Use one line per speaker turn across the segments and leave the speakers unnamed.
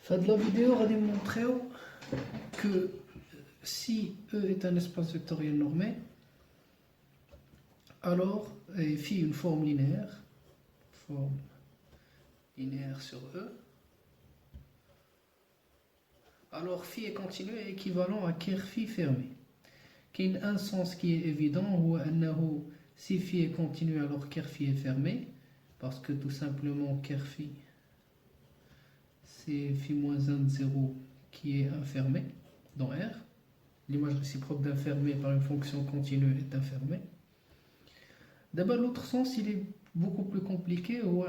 Dans la vidéo, on va montrer que si E est un espace vectoriel normé, alors phi une forme linéaire sur E, alors phi est continu et équivalent à ker phi fermé. Qu'il y a un sens qui est évident, où si phi est continu, alors ker phi est fermé, parce que tout simplement ker phi c'est phi moins 1 de 0 qui est infermé dans R. L'image réciproque d'infermé par une fonction continue est infermée. D'abord, l'autre sens, il est beaucoup plus compliqué, où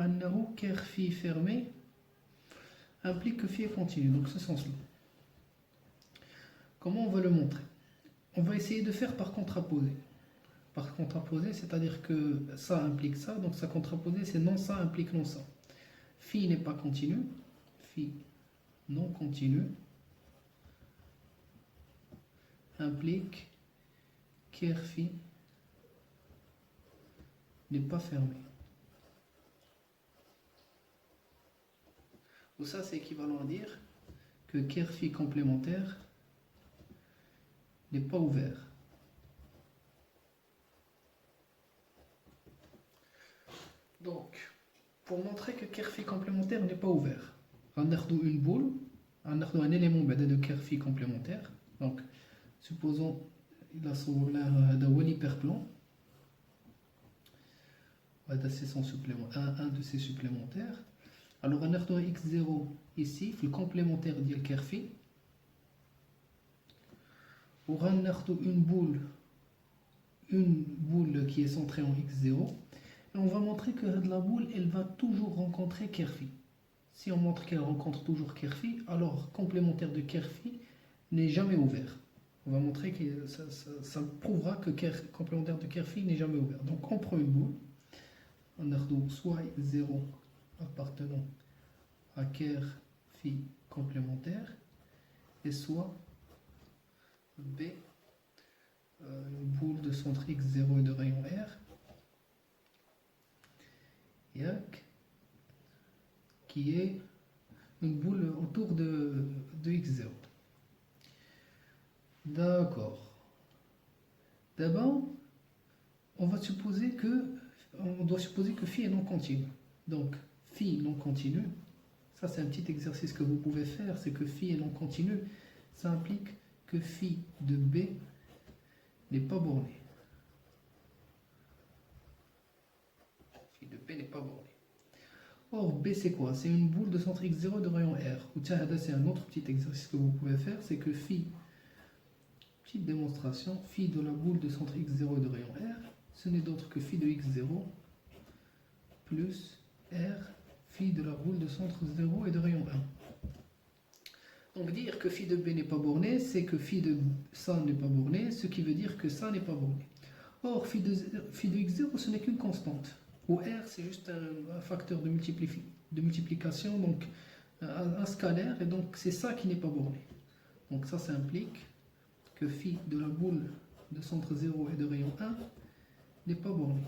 ker phi fermé implique que phi est continu, donc ce sens-là. Comment on va le montrer? On va essayer de faire par contraposé. Par contraposé, c'est-à-dire que ça implique ça, donc ça contraposé, c'est non ça implique non ça. Phi n'est pas continu, phi non continu implique ker phi n'est pas fermé. Ou ça, c'est équivalent à dire que ker phi complémentaire n'est pas ouvert. Donc, pour montrer que ker phi complémentaire n'est pas ouvert, on a une boule, on a un élément de ker phi complémentaire. Donc, supposons il a sur l'air d'un hyperplan. C'est son supplément, un de ses supplémentaires. Alors, on a x0 ici, le complémentaire de ker phi. On a une boule qui est centrée en x0. Et on va montrer que la boule, elle va toujours rencontrer ker phi. Si on montre qu'elle rencontre toujours ker phi, alors complémentaire de ker phi n'est jamais ouvert. On va montrer que ça prouvera que complémentaire de ker phi n'est jamais ouvert. Donc on prend une boule, on a soit 0 appartenant à ker phi complémentaire, et soit B, une boule de centre x0 et de rayon R, qui est une boule autour de x0. D'accord. D'abord, on doit supposer que phi est non continu. Donc, phi non continu, ça c'est un petit exercice que vous pouvez faire, c'est que phi est non continu, ça implique que phi de B n'est pas borné. Phi de B n'est pas borné. Or, B c'est quoi? C'est une boule de centre x0 de rayon R. Ou tiens, c'est un autre petit exercice que vous pouvez faire, c'est que phi, petite démonstration, phi de la boule de centre x0 et de rayon R, ce n'est d'autre que phi de x0 plus R, phi de la boule de centre 0 et de rayon 1. Donc dire que phi de B n'est pas borné, c'est que phi de ça n'est pas borné, ce qui veut dire que ça n'est pas borné. Or, phi de x0, ce n'est qu'une constante. Où R, c'est juste un facteur de multiplication, donc un scalaire, et donc c'est ça qui n'est pas borné. Donc ça implique que phi de la boule de centre 0 et de rayon 1 n'est pas borné.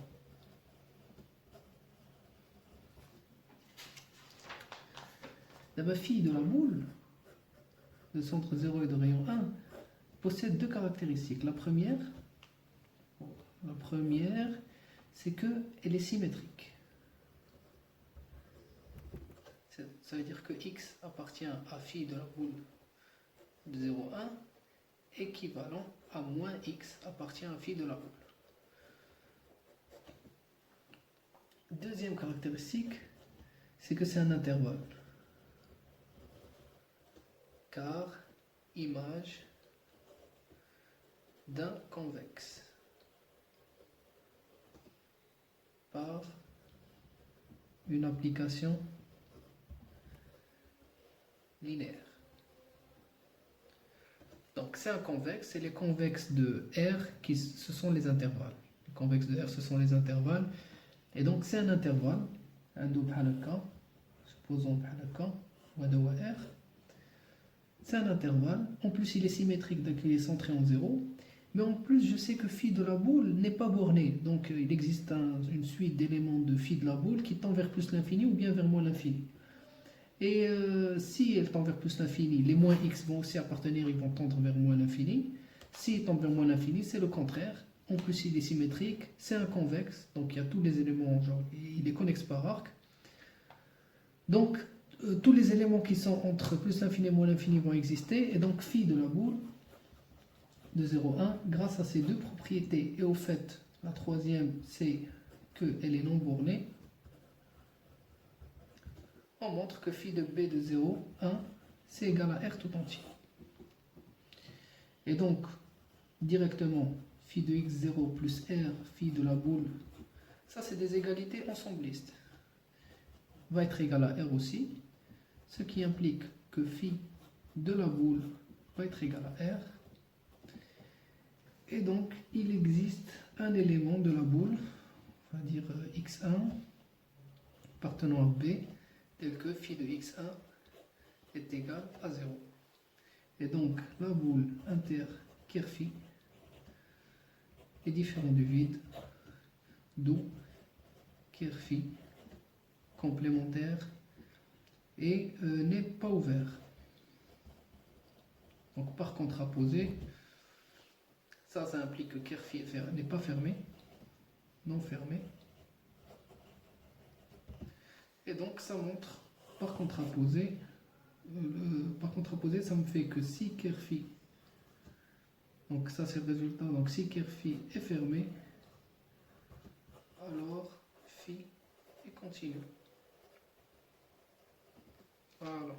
D'abord, phi de la boule de centre 0 et de rayon 1 possède deux caractéristiques. La première, c'est qu'elle est symétrique. Ça veut dire que x appartient à phi de la boule de 0,1 équivalent à moins x appartient à phi de la boule. Deuxième caractéristique, c'est que c'est un intervalle. Car image d'un convexe par une application linéaire. Donc c'est un convexe, et les convexes de R, ce sont les intervalles. Les convexes de R, ce sont les intervalles. Et donc c'est un intervalle, un double halakha, supposons halakha, wadawa R. C'est un intervalle, en plus il est symétrique, donc il est centré en 0. Mais en plus, je sais que phi de la boule n'est pas borné. Donc il existe une suite d'éléments de phi de la boule qui tend vers plus l'infini ou bien vers moins l'infini. Et si elle tend vers plus l'infini, les moins x vont aussi appartenir, ils vont tendre vers moins l'infini. S'ils tendent vers moins l'infini, c'est le contraire. En plus, il est symétrique, c'est un convexe, donc il y a tous les éléments, genre, il est connexe par arc. Donc, tous les éléments qui sont entre plus l'infini et moins l'infini vont exister, et donc phi de la boule de 0,1, grâce à ces deux propriétés, et au fait, la troisième, c'est qu'elle est non bornée, on montre que phi de b de 0,1, c'est égal à r tout entier. Et donc, directement, phi de x0 plus r, phi de la boule, ça c'est des égalités ensemblistes, va être égal à r aussi, ce qui implique que phi de la boule va être égal à r. Et donc, il existe un élément de la boule, on va dire x1, appartenant à b, tel que phi de x1 est égal à 0. Et donc, la boule inter-Kerphi est différente du vide, d'où Kerphi complémentaire et n'est pas ouvert. Donc, par contraposé, ça implique que Kerphi n'est pas fermé, non fermé. Et donc, ça montre, par contraposé, ça me fait que si Kerphi, donc ça c'est le résultat, donc si Kerphi est fermé, alors phi est continu. Voilà.